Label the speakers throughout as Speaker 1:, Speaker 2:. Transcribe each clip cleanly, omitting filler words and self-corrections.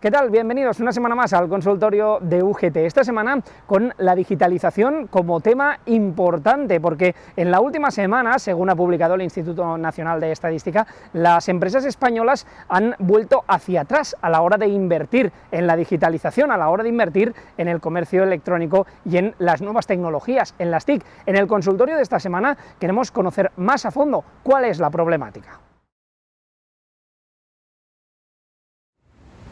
Speaker 1: ¿Qué tal? Bienvenidos una semana más al consultorio de UGT. Esta semana con la digitalización como tema importante, porque en la última semana, según ha publicado el Instituto Nacional de Estadística, las empresas españolas han vuelto hacia atrás a la hora de invertir en la digitalización, a la hora de invertir en el comercio electrónico y en las nuevas tecnologías, en las TIC. En el consultorio de esta semana queremos conocer más a fondo cuál es la problemática.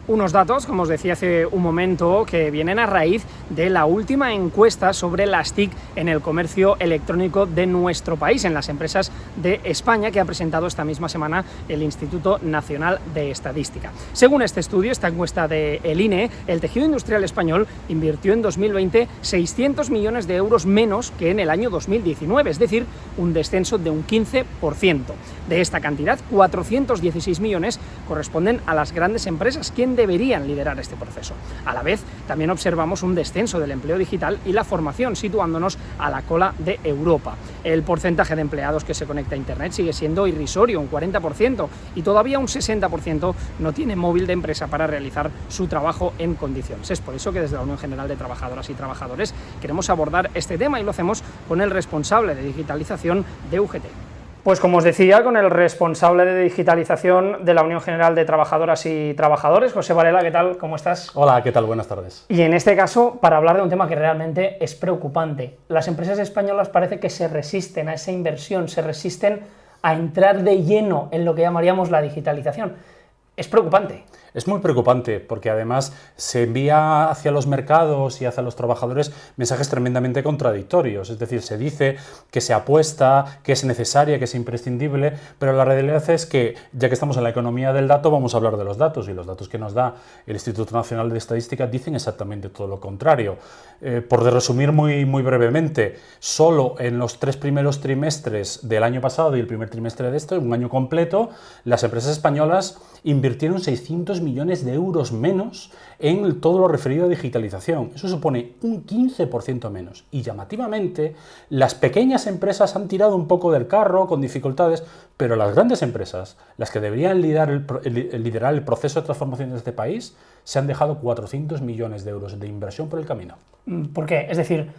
Speaker 1: Unos datos, como os decía hace un momento, que vienen a raíz de la última encuesta sobre las TIC en el comercio electrónico de nuestro país, en las empresas de España, que ha presentado esta misma semana el Instituto Nacional de Estadística. Según este estudio, esta encuesta del INE, el tejido industrial español invirtió en 2020 600 millones de euros menos que en el año 2019, es decir, un descenso de un 15%. De esta cantidad, 416 millones corresponden a las grandes empresas, quien deberían liderar este proceso. A la vez, también observamos un descenso del empleo digital y la formación, situándonos a la cola de Europa. El porcentaje de empleados que se conecta a Internet sigue siendo irrisorio, un 40%, y todavía un 60% no tiene móvil de empresa para realizar su trabajo en condiciones. Es por eso que desde la Unión General de Trabajadoras y Trabajadores queremos abordar este tema y lo hacemos con el responsable de digitalización de UGT. Pues como os decía, con el responsable de digitalización de la Unión General de Trabajadoras y Trabajadores, José Varela, ¿qué tal? ¿Cómo estás?
Speaker 2: Hola, ¿qué tal? Buenas tardes.
Speaker 1: Y en este caso, para hablar de un tema que realmente es preocupante, las empresas españolas parece que se resisten a esa inversión, se resisten a entrar de lleno en lo que llamaríamos la digitalización. Es preocupante.
Speaker 2: Es muy preocupante porque además se envía hacia los mercados y hacia los trabajadores mensajes tremendamente contradictorios. Es decir, se dice que se apuesta, que es necesaria, que es imprescindible, pero la realidad es que, ya que estamos en la economía del dato, vamos a hablar de los datos, y los datos que nos da el Instituto Nacional de Estadística dicen exactamente todo lo contrario. Por resumir muy brevemente, solo en los 3 primeros trimestres del año pasado y el primer trimestre de este, un año completo, las empresas españolas invirtieron 600 millones de euros menos en todo lo referido a digitalización. Eso supone un 15% menos. Y llamativamente, las pequeñas empresas han tirado un poco del carro con dificultades, pero las grandes empresas, las que deberían liderar el proceso de transformación de este país, se han dejado 400 millones de euros de inversión por el camino.
Speaker 1: ¿Por qué? Es decir,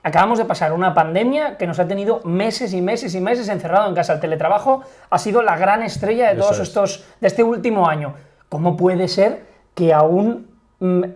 Speaker 1: acabamos de pasar una pandemia que nos ha tenido meses y meses y meses encerrado en casa. El teletrabajo ha sido la gran estrella de de este último año. ¿Cómo puede ser que aún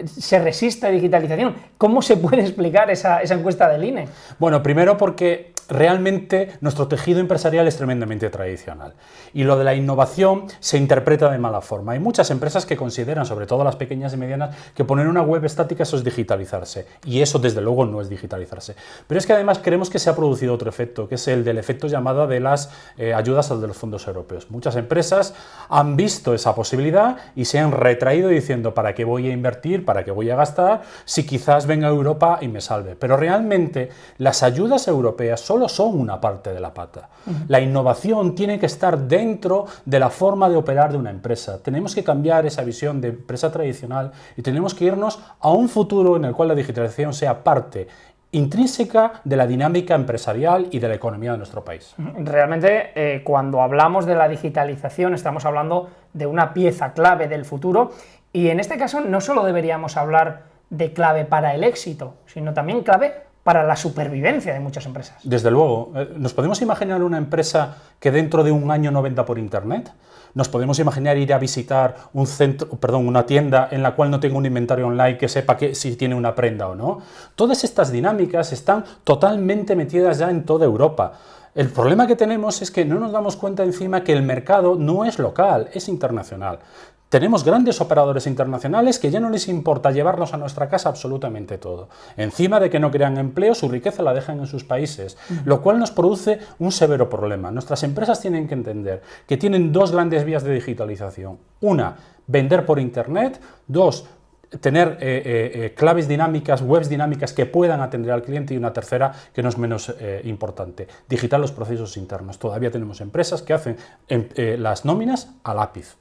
Speaker 1: se resista a digitalización? ¿Cómo se puede explicar esa encuesta del INE?
Speaker 2: Bueno, primero porque realmente nuestro tejido empresarial es tremendamente tradicional y lo de la innovación se interpreta de mala forma. Hay muchas empresas que consideran, sobre todo las pequeñas y medianas, que poner una web estática eso es digitalizarse, y eso desde luego no es digitalizarse. Pero es que además creemos que se ha producido otro efecto, que es el del efecto llamada de las ayudas de los fondos europeos. Muchas empresas han visto esa posibilidad y se han retraído diciendo ¿para qué voy a invertir? ¿Para qué voy a gastar? Si quizás venga Europa y me salve. Pero realmente las ayudas europeas solo son una parte de la pata. La innovación tiene que estar dentro de la forma de operar de una empresa. Tenemos que cambiar esa visión de empresa tradicional y tenemos que irnos a un futuro en el cual la digitalización sea parte intrínseca de la dinámica empresarial y de la economía de nuestro país.
Speaker 1: Realmente, cuando hablamos de la digitalización, estamos hablando de una pieza clave del futuro, y en este caso no solo deberíamos hablar de clave para el éxito, sino también clave para la supervivencia de muchas empresas.
Speaker 2: Desde luego. ¿Nos podemos imaginar una empresa que dentro de un año no venda por Internet? ¿Nos podemos imaginar ir a visitar una tienda en la cual no tenga un inventario online que sepa si tiene una prenda o no? Todas estas dinámicas están totalmente metidas ya en toda Europa. El problema que tenemos es que no nos damos cuenta encima que el mercado no es local, es internacional. Tenemos grandes operadores internacionales que ya no les importa llevarnos a nuestra casa absolutamente todo. Encima de que no crean empleo, su riqueza la dejan en sus países, lo cual nos produce un severo problema. Nuestras empresas tienen que entender que tienen dos grandes vías de digitalización. Una, vender por Internet. Dos, tener claves dinámicas, webs dinámicas que puedan atender al cliente, y una tercera, que no es menos importante, digitar los procesos internos. Todavía tenemos empresas que hacen las nóminas a lápiz.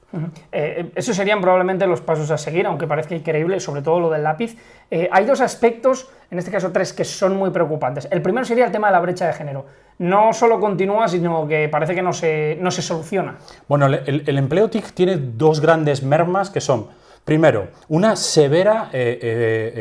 Speaker 1: Esos serían probablemente los pasos a seguir, aunque parezca increíble, sobre todo lo del lápiz. Hay dos aspectos, en este caso tres, que son muy preocupantes. El primero sería el tema de la brecha de género. No solo continúa, sino que parece que no se soluciona.
Speaker 2: Bueno, el empleo TIC tiene dos grandes mermas, que son Primero, una severa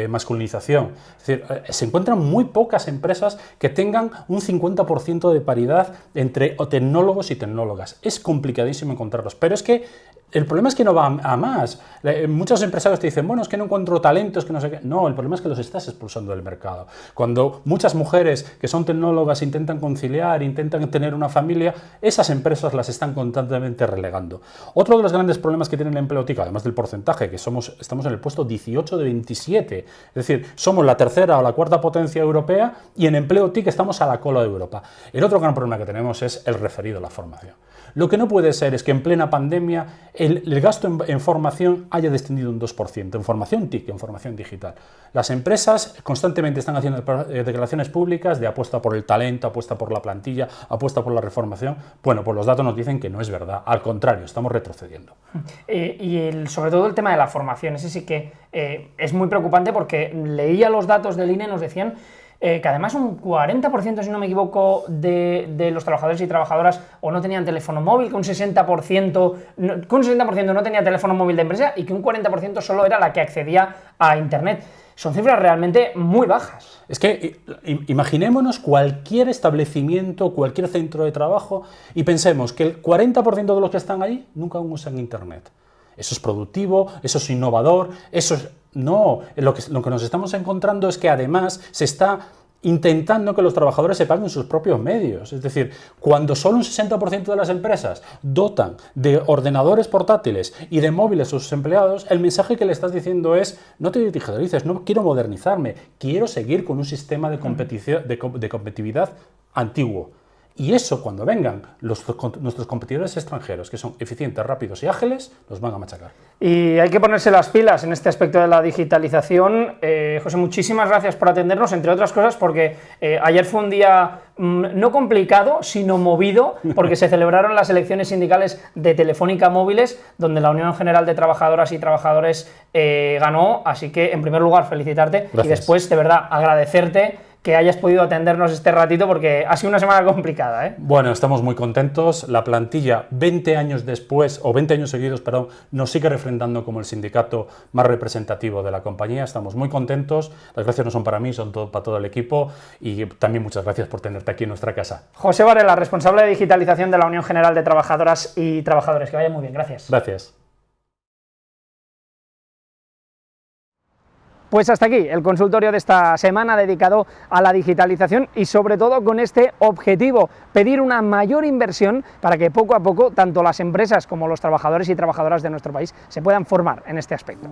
Speaker 2: masculinización. Es decir, se encuentran muy pocas empresas que tengan un 50% de paridad entre tecnólogos y tecnólogas. Es complicadísimo encontrarlos, pero es que el problema es que no va a más. Muchos empresarios te dicen, bueno, es que no encuentro talentos, que no sé qué. No, el problema es que los estás expulsando del mercado. Cuando muchas mujeres que son tecnólogas intentan conciliar, intentan tener una familia, esas empresas las están constantemente relegando. Otro de los grandes problemas que tiene el empleo TIC, además del porcentaje, que estamos en el puesto 18 de 27, es decir, somos la tercera o la cuarta potencia europea y en empleo TIC estamos a la cola de Europa. El otro gran problema que tenemos es el referido a la formación. Lo que no puede ser es que en plena pandemia el gasto en formación haya descendido un 2%, en formación TIC, en formación digital. Las empresas constantemente están haciendo declaraciones públicas de apuesta por el talento, apuesta por la plantilla, apuesta por la reformación. Bueno, pues los datos nos dicen que no es verdad, al contrario, estamos retrocediendo.
Speaker 1: Sobre todo el tema de la formación, ese sí que es muy preocupante porque leía los datos del INE, nos decían que además un 40%, si no me equivoco, de los trabajadores y trabajadoras o no tenían teléfono móvil, que un 60% no tenía teléfono móvil de empresa y que un 40% solo era la que accedía a Internet. Son cifras realmente muy bajas.
Speaker 2: Es que imaginémonos cualquier establecimiento, cualquier centro de trabajo y pensemos que el 40% de los que están allí nunca usan Internet. Eso es productivo, eso es innovador, eso es... No, lo que nos estamos encontrando es que además se está intentando que los trabajadores se paguen sus propios medios. Es decir, cuando solo un 60% de las empresas dotan de ordenadores portátiles y de móviles a sus empleados, el mensaje que le estás diciendo es: no te digitalices, no quiero modernizarme, quiero seguir con un sistema de competitividad antiguo. Y eso, cuando vengan nuestros competidores extranjeros, que son eficientes, rápidos y ágiles, los van a machacar.
Speaker 1: Y hay que ponerse las pilas en este aspecto de la digitalización. José, muchísimas gracias por atendernos, entre otras cosas porque ayer fue un día no complicado, sino movido, porque se celebraron las elecciones sindicales de Telefónica Móviles, donde la Unión General de Trabajadoras y Trabajadores ganó. Así que, en primer lugar, felicitarte. Gracias. Y después, de verdad, agradecerte que hayas podido atendernos este ratito, porque ha sido una semana complicada, ¿eh?
Speaker 2: Bueno, estamos muy contentos. La plantilla, 20 años después, o 20 años seguidos, perdón, nos sigue refrendando como el sindicato más representativo de la compañía. Estamos muy contentos. Las gracias no son para mí, son para todo el equipo. Y también muchas gracias por tenerte aquí en nuestra casa.
Speaker 1: José Varela, responsable de digitalización de la Unión General de Trabajadoras y Trabajadores. Que vaya muy bien. Gracias.
Speaker 2: Gracias.
Speaker 1: Pues hasta aquí el consultorio de esta semana dedicado a la digitalización y sobre todo con este objetivo, pedir una mayor inversión para que poco a poco tanto las empresas como los trabajadores y trabajadoras de nuestro país se puedan formar en este aspecto.